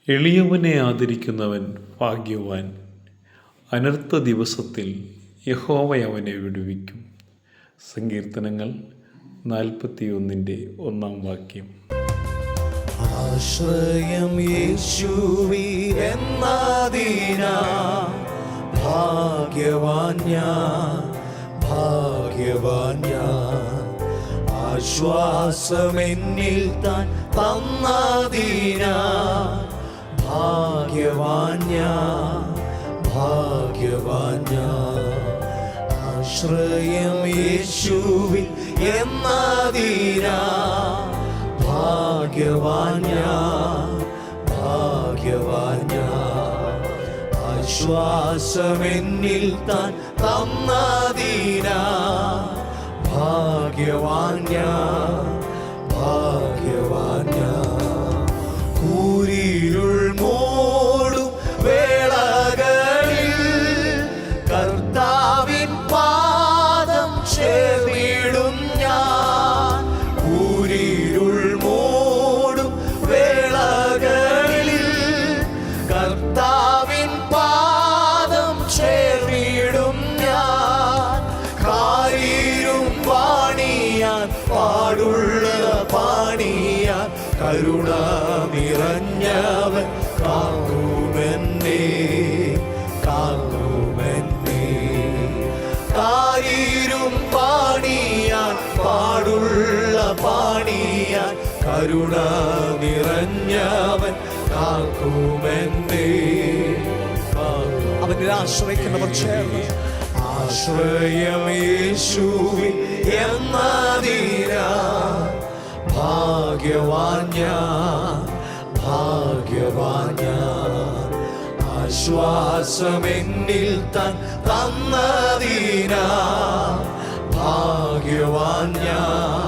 എളിയവനെ ആദരിക്കുന്നവൻ ഭാഗ്യവാൻ. അനർത്ഥ ദിവസത്തിൽ യഹോവ അവനെ വിടുവിക്കും. സങ്കീർത്തനങ്ങൾ 41:1. ആശ്രയം യേശുവിലെന്നതിനാൽ ഭാഗ്യവാൻ ഞാൻ, ഭാഗ്യവാൻ ഞാൻ. ആശ്വാസമെന്നിൽ താൻ തന്നതിനാൽ ഭാഗ്യവാൻ ഞാൻ, ഭാഗ്യവാൻ ഞാൻ. ആശ്രയം യേശുവിൽ എന്നതിനാൽ ഭാഗ്യവാൻ ഞാൻ, ഭാഗ്യവാൻ ഞാൻ. ആശ്വാസമെന്നിൽ താൻ തന്നതിനാൽ ഭാഗ്യവാൻ ഞാൻ, ഭാഗ്യവാൻ ഞാൻ. കൂരിരുൾ മൂടും വേളകളിൽ കർത്താവിൻ പാദം ചേർന്നിടും ഞാൻ. കൂരിരുൾ മൂടും വേളകളിൽ കർത്താവിൻ പാദം ചേർന്നിടും ഞാൻ. കാരീരും പാണിയാൻ പാടുള്ള പാണിയാൻ കരുണ നിറഞ്ഞവൻ കാക്കുമെന്നേ, കാക്കുമെന്നേ. കാരീരും പാണിയാൻ പാടുള്ള പാണിയാൻ കരുണ നിറഞ്ഞവൻ കാക്കുമെന്നേ. അവനിൽ ആശ്രയിക്കുന്നവർ ചേർന്ന് ആശ്രയം യേശുവിൽ എന്നതിനാൽ ഭാഗ്യവാൻ ഞാൻ, ഭാഗ്യവാൻ ഞാൻ. ആശ്വാസമെന്നിൽ താൻ തന്നതിനാൽ ഭാഗ്യവാൻ ഞാൻ,